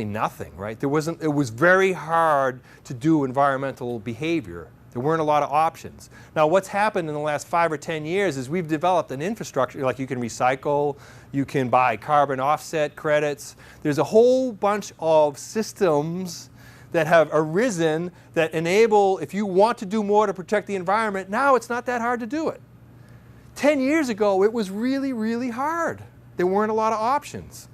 nothing, right? It was very hard to do environmental behavior. There weren't a lot of options. Now what's happened in the last 5 or 10 years is we've developed an infrastructure, like you can recycle, you can buy carbon offset credits. There's a whole bunch of systems that have arisen that enable, if you want to do more to protect the environment, now it's not that hard to do it. 10 years ago, it was really, really hard. There weren't a lot of options.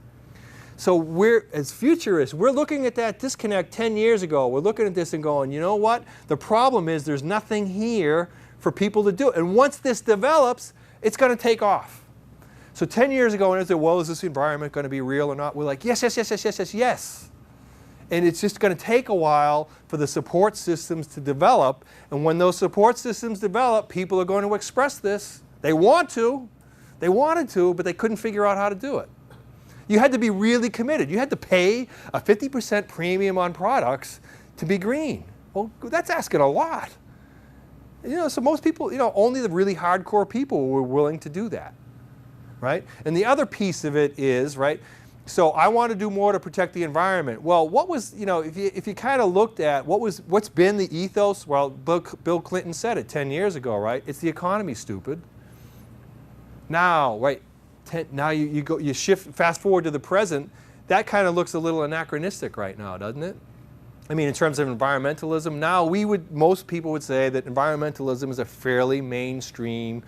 So as futurists, we're looking at that disconnect 10 years ago. We're looking at this and going, you know what? The problem is there's nothing here for people to do. And once this develops, it's going to take off. So 10 years ago, when it said, well, is this environment going to be real or not? We're like, yes, yes, yes, yes, yes, yes, yes. And it's just going to take a while for the support systems to develop. And when those support systems develop, people are going to express this. They want to. They wanted to, but they couldn't figure out how to do it. You had to be really committed. You had to pay a 50% premium on products to be green. Well, that's asking a lot. You know, so most people, you know, only the really hardcore people were willing to do that, right? And the other piece of it is, right, so I want to do more to protect the environment. Well, what was, you know, if you kind of looked at what's been the ethos, well, Bill Clinton said it 10 years ago, right? It's the economy, stupid. Now, right, now you shift, fast forward to the present, that kind of looks a little anachronistic right now, doesn't it? I mean, in terms of environmentalism, now most people would say that environmentalism is a fairly mainstream,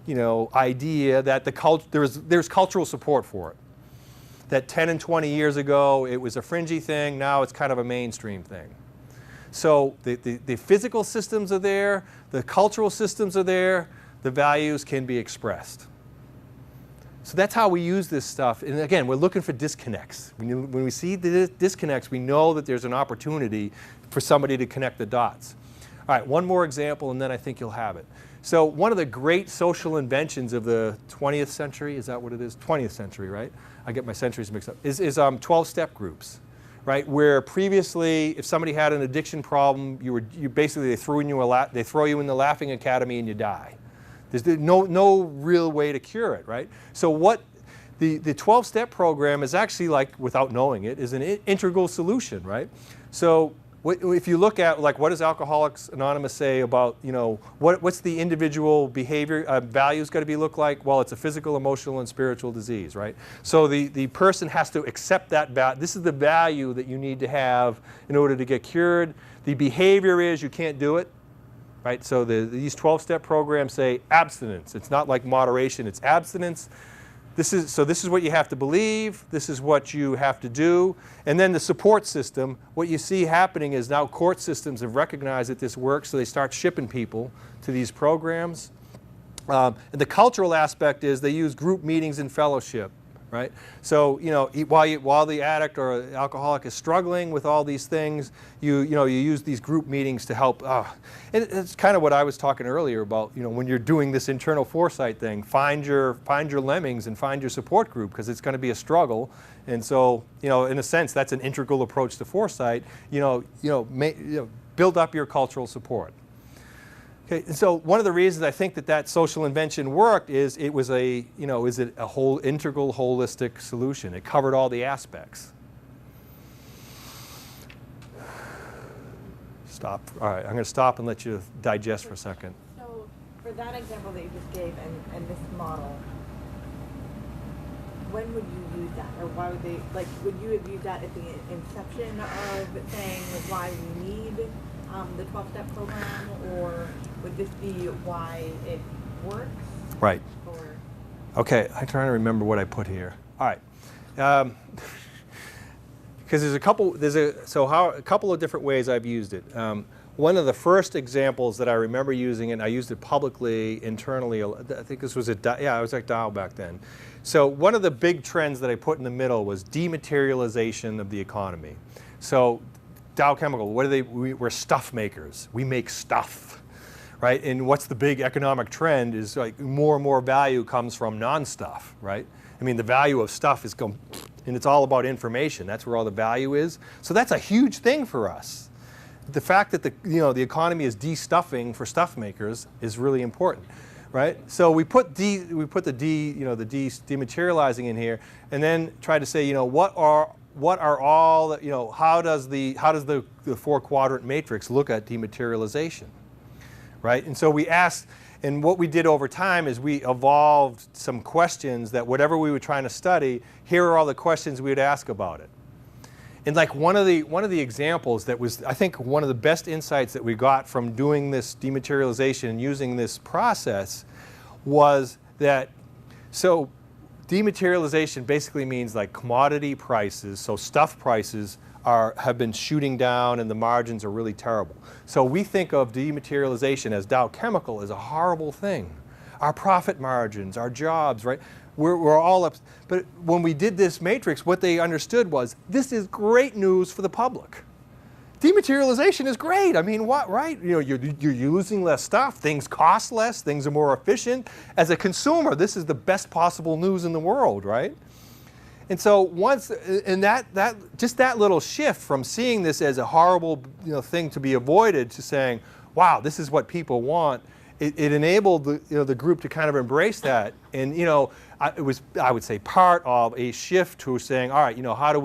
you know, idea that there's cultural support for it. That 10 and 20 years ago, it was a fringy thing, now it's kind of a mainstream thing. So the physical systems are there, the cultural systems are there, the values can be expressed. So that's how we use this stuff. And again, we're looking for disconnects. When we see the disconnects, we know that there's an opportunity for somebody to connect the dots. All right, one more example, and then I think you'll have it. So one of the great social inventions of the 20th century, is that what it is? 20th century, right? I get my centuries mixed up, is 12-step groups, right? Where previously, if somebody had an addiction problem, they throw you in the Laughing Academy and you die. There's no real way to cure it, right? So what the 12-step program is actually, like, without knowing it, is an integral solution, right? So if you look at, like, what does Alcoholics Anonymous say about, you know, what's the individual behavior, values got to be look like? Well, it's a physical, emotional, and spiritual disease, right? So the person has to accept that value. This is the value that you need to have in order to get cured. The behavior is you can't do it. Right? So these 12-step programs say abstinence. It's not like moderation, it's abstinence. This is what you have to believe, this is what you have to do. And then the support system, what you see happening is now court systems have recognized that this works, so they start shipping people to these programs. And the cultural aspect is they use group meetings and fellowship. Right? So, you know, while the addict or alcoholic is struggling with all these things, you use these group meetings to help. And it's kind of what I was talking earlier about, you know, when you're doing this internal foresight thing, find your lemmings and find your support group, because it's going to be a struggle. And so, you know, in a sense, that's an integral approach to foresight. Build up your cultural support. Okay, and so one of the reasons I think that social invention worked is it was a whole integral, holistic solution. It covered all the aspects. Stop. All right, I'm going to stop and let you digest for a second. So for that example that you just gave and this model, when would you use that? Or why would would you have used that at the inception of saying why we need the 12-step program, or would this be why it works? Right. Okay, I'm trying to remember what I put here. All right. Because there's a couple of different ways I've used it. One of the first examples that I remember using it, I used it publicly, internally. I think this was I was at Dow back then. So one of the big trends that I put in the middle was dematerialization of the economy. So Dow Chemical, we're stuff makers. We make stuff, right? And what's the big economic trend is, like, more and more value comes from non-stuff, right? I mean, the value of stuff is and it's all about information. That's where all the value is. So that's a huge thing for us. The fact that the economy is de-stuffing for stuff makers is really important, right? So we put the dematerializing in here, and then try to say, you know, what are what are all the, how does the four-quadrant matrix look at dematerialization, right? And so we asked, and what we did over time is we evolved some questions that whatever we were trying to study, here are all the questions we would ask about it. And like one of the examples that was, I think, one of the best insights that we got from doing this dematerialization and using this process was that, so dematerialization basically means like commodity prices, so stuff prices have been shooting down and the margins are really terrible. So we think of dematerialization as Dow Chemical as a horrible thing. Our profit margins, our jobs, right? We're all up. But when we did this matrix, what they understood was this is great news for the public. Dematerialization is great. I mean, what, right? You're using less stuff. Things cost less. Things are more efficient. As a consumer, this is the best possible news in the world, right? And so just that little shift from seeing this as a horrible thing to be avoided to saying, wow, this is what people want, it enabled the group to kind of embrace that. And it was, I would say, part of a shift to saying, all right, how do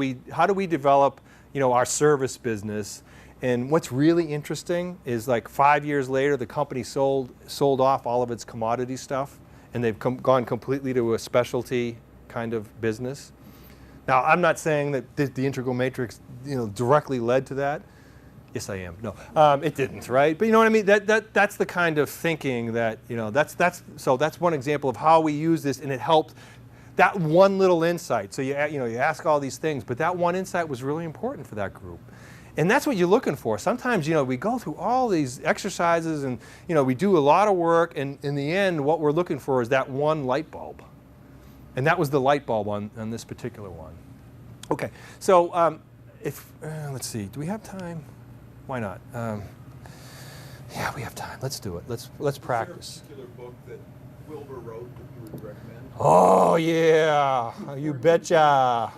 we develop our service business? And what's really interesting is like 5 years later, the company sold off all of its commodity stuff, and they've gone completely to a specialty kind of business. Now, I'm not saying that the integral matrix directly led to that. Yes, I am. No, it didn't, right? But you know what I mean? That's the kind of thinking that, so that's one example of how we use this, and it helped that one little insight. So you ask all these things, but that one insight was really important for that group. And that's what you're looking for. Sometimes, we go through all these exercises and, we do a lot of work, and in the end, what we're looking for is that one light bulb. And that was the light bulb on this particular one. Okay, so let's see, do we have time? Why not? Yeah, we have time. Let's do it. Let's practice. Is there a particular book that Wilbur wrote that you would recommend? Oh yeah, you betcha.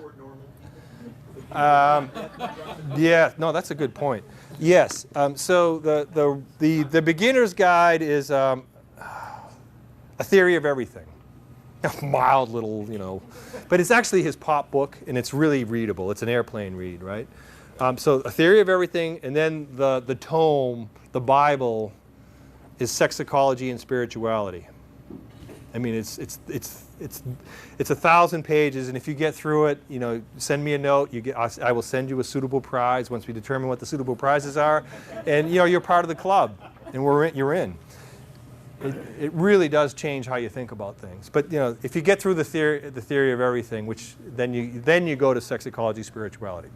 Yeah, no, that's a good point. Yes. So the beginner's guide is a theory of everything. A mild little, but it's actually his pop book, and it's really readable. It's an airplane read, right? So a theory of everything, and then the tome, the Bible, is Sex, Ecology, and Spirituality. I mean, it's 1,000 pages, and if you get through it, send me a note. I will send you a suitable prize once we determine what the suitable prizes are, and you're part of the club, and you're in. It really does change how you think about things. But if you get through the theory of everything, which then you go to Sex, Ecology, Spirituality.